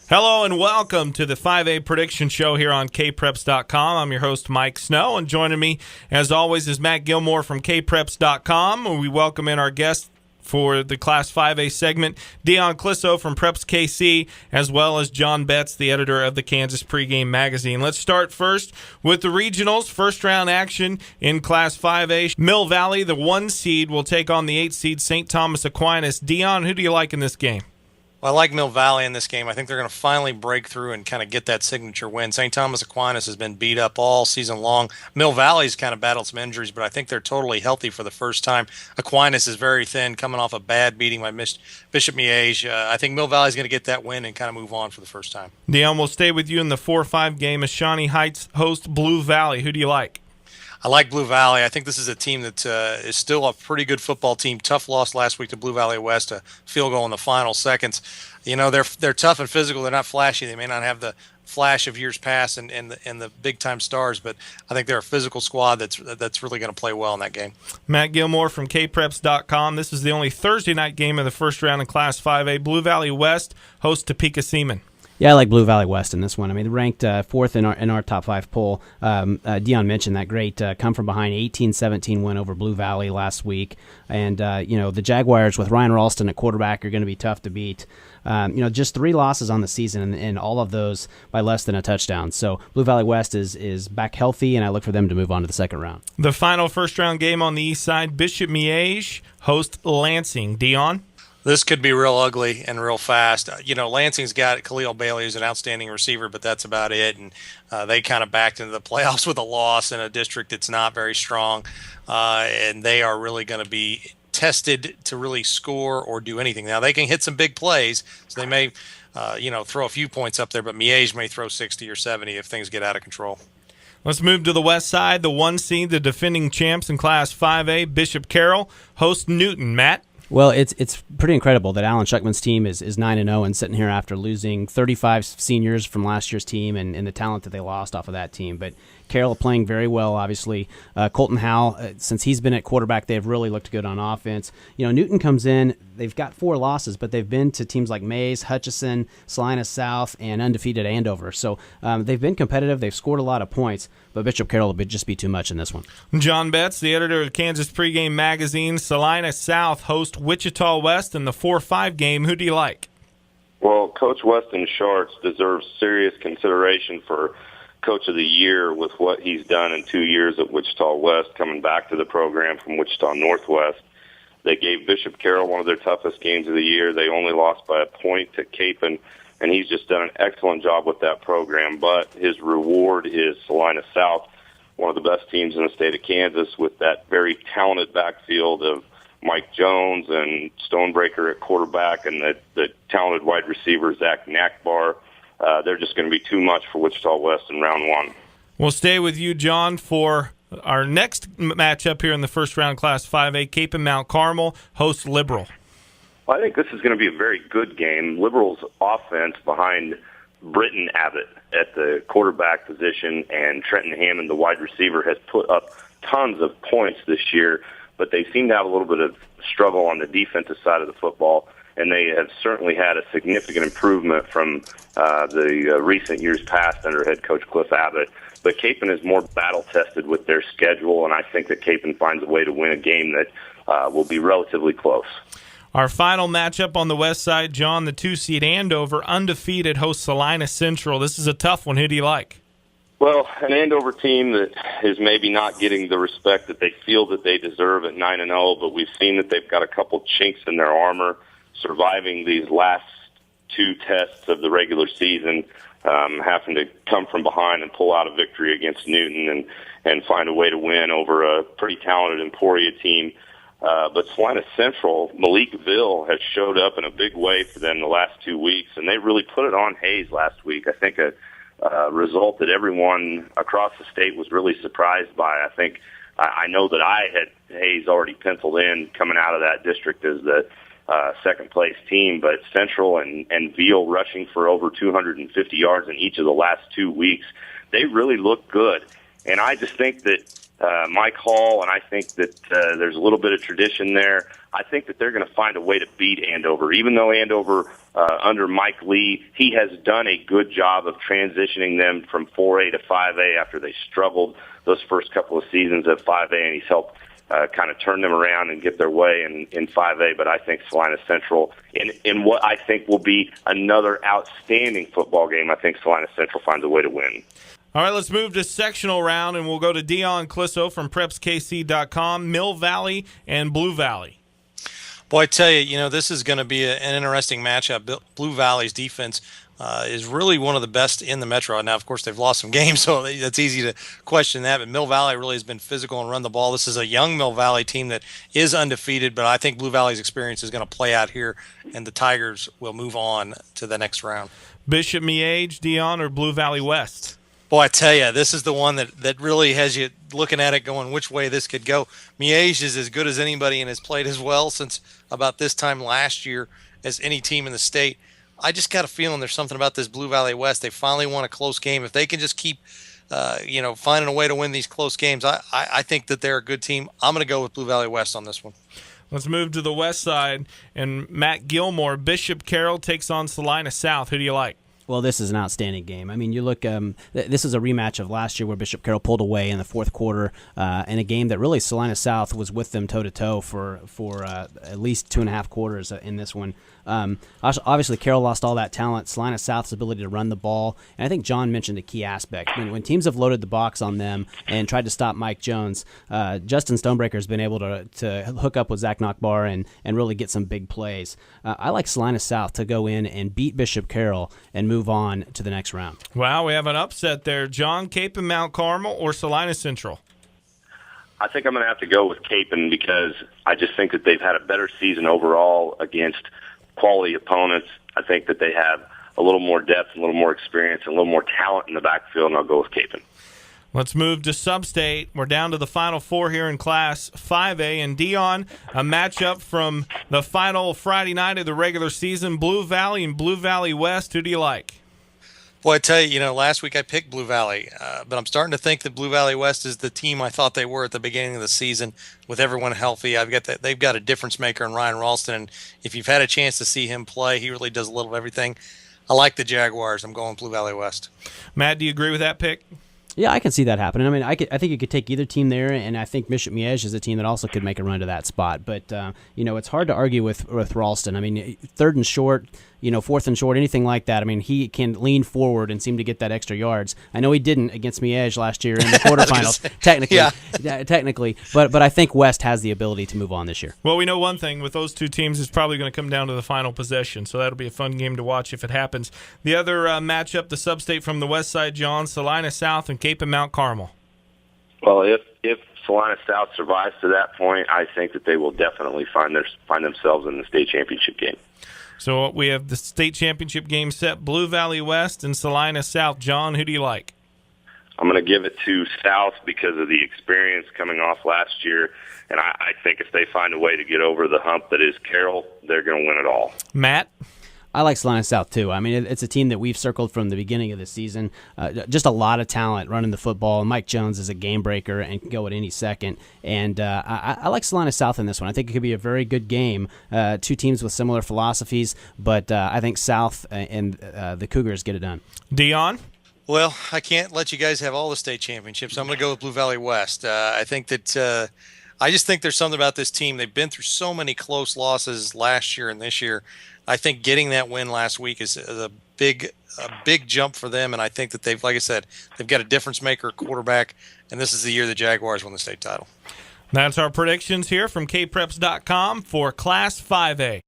Hello and welcome to the 5A Prediction Show here on Kpreps.com. I'm your host, Mike Snow, and joining me, as always, is Matt Gilmore from Kpreps.com. We welcome in our guest for the Class 5A segment, Dion Clisso from Preps KC, as well as John Betts, the editor of the Kansas Pregame Magazine. Let's start first with the regionals. First-round action in Class 5A. Mill Valley, the 1 seed, will take on the 8 seed St. Thomas Aquinas. Dion, who do you like in this game? Well, I like Mill Valley in this game. I think they're going to finally break through and kind of get that signature win. St. Thomas Aquinas has been beat up all season long. Mill Valley's kind of battled some injuries, but I think they're totally healthy for the first time. Aquinas is very thin, coming off a bad beating by Bishop Miege. I think Mill Valley's going to get that win and kind of move on for the first time. Dion, we'll stay with you in the 4-5 game as Shawnee Heights host Blue Valley. Who do you like? I like Blue Valley. I think this is a team that is still a pretty good football team. Tough loss last week to Blue Valley West, a field goal in the final seconds. You know, they're tough and physical. They're not flashy. They may not have the flash of years past and the big time stars, but I think they're a physical squad that's really going to play well in that game. Matt Gilmore from Kpreps.com. This is the only Thursday night game of the first round in Class 5A. Blue Valley West hosts Topeka Seaman. Yeah, I like Blue Valley West in this one. I mean, ranked fourth in our top 5 poll. Dion mentioned that great come-from-behind 18-17 win over Blue Valley last week. And, the Jaguars with Ryan Ralston at quarterback are going to be tough to beat. Just 3 losses on the season, and all of those by less than a touchdown. So Blue Valley West is back healthy, and I look for them to move on to the second round. The final first-round game on the east side, Bishop Miege host Lansing. Dion? This could be real ugly and real fast. Lansing's got Khalil Bailey, who's an outstanding receiver, but that's about it. And they kind of backed into the playoffs with a loss in a district that's not very strong. And they are really going to be tested to really score or do anything. Now, they can hit some big plays, so they may, throw a few points up there, but Miege may throw 60 or 70 if things get out of control. Let's move to the west side. The 1 seed, the defending champs in Class 5A, Bishop Carroll, host Newton. Matt? Well, it's pretty incredible that Alan Shuckman's team is 9-0 and sitting here after losing 35 seniors from last year's team and the talent that they lost off of that team. But Carroll playing very well, obviously. Colton Howell, since he's been at quarterback, they've really looked good on offense. Newton comes in. They've got 4 losses, but they've been to teams like Mays, Hutchinson, Salina South, and undefeated Andover. So they've been competitive. They've scored a lot of points, but Bishop Carroll will just be too much in this one. John Betts, the editor of Kansas Pregame Magazine. Salina South host Wichita West in the 4-5 game. Who do you like? Well, Coach Weston Sharts deserves serious consideration for Coach of the Year with what he's done in 2 years at Wichita West, coming back to the program from Wichita Northwest. They gave Bishop Carroll one of their toughest games of the year. They only lost by a point to Capen, and he's just done an excellent job with that program. But his reward is Salina South, one of the best teams in the state of Kansas, with that very talented backfield of Mike Jones and Stonebreaker at quarterback and the talented wide receiver Zach Nakbar. They're just going to be too much for Wichita West in round 1. We'll stay with you, John, for our next matchup here in the first round, Class 5A. Cape and Mount Carmel hosts Liberal. Well, I think this is going to be a very good game. Liberal's offense behind Britton Abbott at the quarterback position and Trenton Hammond, the wide receiver, has put up tons of points this year, but they seem to have a little bit of struggle on the defensive side of the football, and they have certainly had a significant improvement from the recent years past under head coach Cliff Abbott. But Capen is more battle-tested with their schedule, and I think that Capen finds a way to win a game that will be relatively close. Our final matchup on the west side, John, the 2 seed Andover, undefeated, hosts Salina Central. This is a tough one. Who do you like? Well, an Andover team that is maybe not getting the respect that they feel that they deserve at 9-0, but we've seen that they've got a couple chinks in their armor, surviving these last 2 tests of the regular season, having to come from behind and pull out a victory against Newton and find a way to win over a pretty talented Emporia team. But Salina Central, Malik Ville has showed up in a big way for them the last 2 weeks, and they really put it on Hayes last week. I think a result that everyone across the state was really surprised by. I know that I had Hayes already penciled in coming out of that district as the second-place team, but Central and Veal rushing for over 250 yards in each of the last 2 weeks, they really look good. And I just think that Mike Hall, and I think that there's a little bit of tradition there. I think that they're going to find a way to beat Andover, even though Andover under Mike Lee, he has done a good job of transitioning them from 4A to 5A after they struggled those first couple of seasons at 5A, and he's helped kind of turn them around and get their way in 5A. But I think Salina Central, in what I think will be another outstanding football game, I think Salina Central finds a way to win. All right, let's move to sectional round, and we'll go to Dion Clisso from PrepsKC.com, Mill Valley and Blue Valley. Boy, I tell you, this is going to be an interesting matchup. Blue Valley's defense is really one of the best in the Metro. Now, of course, they've lost some games, so that's easy to question that. But Mill Valley really has been physical and run the ball. This is a young Mill Valley team that is undefeated, but I think Blue Valley's experience is going to play out here, and the Tigers will move on to the next round. Bishop Miege, Dion, or Blue Valley West? Boy, I tell you, this is the one that really has you looking at it going which way this could go. Miege is as good as anybody and has played as well since about this time last year as any team in the state. I just got a feeling there's something about this Blue Valley West. They finally won a close game. If they can just keep, finding a way to win these close games, I think that they're a good team. I'm going to go with Blue Valley West on this one. Let's move to the west side, and Matt Gilmore, Bishop Carroll takes on Salina South. Who do you like? Well, this is an outstanding game. I mean, you look. This is a rematch of last year where Bishop Carroll pulled away in the fourth quarter in a game that really Salina South was with them toe to toe for at least 2.5 quarters in this one. Obviously, Carroll lost all that talent. Salina South's ability to run the ball, and I think John mentioned a key aspect. When teams have loaded the box on them and tried to stop Mike Jones, Justin Stonebreaker has been able to hook up with Zach Knockbar and really get some big plays. I like Salina South to go in and beat Bishop Carroll and move on to the next round. Wow, we have an upset there. John, Cape and Mount Carmel or Salina Central? I think I'm going to have to go with Capen because I just think that they've had a better season overall against quality opponents. I think that they have a little more depth, a little more experience, and a little more talent in the backfield, and I'll go with Capen. Let's move to Sub-State. We're down to the Final Four here in Class 5A. And Dion, a matchup from the final Friday night of the regular season, Blue Valley and Blue Valley West. Who do you like? Boy, I tell you, last week I picked Blue Valley, but I'm starting to think that Blue Valley West is the team I thought they were at the beginning of the season with everyone healthy. They've got a difference maker in Ryan Ralston, and if you've had a chance to see him play, he really does a little of everything. I like the Jaguars. I'm going Blue Valley West. Matt, do you agree with that pick? Yeah, I can see that happening. I mean, I think you could take either team there, and I think Bishop Miege is a team that also could make a run to that spot. But, it's hard to argue with Ralston. I mean, third and short, fourth and short, anything like that. I mean, he can lean forward and seem to get that extra yards. I know he didn't against Miege last year in the quarterfinals, technically. But I think West has the ability to move on this year. Well, we know one thing. With those two teams, it's probably going to come down to the final possession, so that'll be a fun game to watch if it happens. The other matchup, the Sub-State from the west side, John, Salina South and Cape and Mount Carmel. Well, if Salina South survives to that point, I think that they will definitely find themselves in the state championship game. So we have the state championship game set, Blue Valley West and Salina South. John, who do you like? I'm going to give it to South because of the experience coming off last year, and I think if they find a way to get over the hump that is Carroll, they're going to win it all. Matt? I like Salina South, too. I mean, it's a team that we've circled from the beginning of the season. Just a lot of talent running the football. Mike Jones is a game breaker and can go at any second. And I like Salina South in this one. I think it could be a very good game. Two teams with similar philosophies, but I think South and the Cougars get it done. Dion? Well, I can't let you guys have all the state championships. I'm going to go with Blue Valley West. I think that I just think there's something about this team. They've been through so many close losses last year and this year. I think getting that win last week is a big jump for them, and I think that they've, like I said, they've got a difference maker quarterback, and this is the year the Jaguars win the state title. That's our predictions here from Kpreps.com for Class 5A.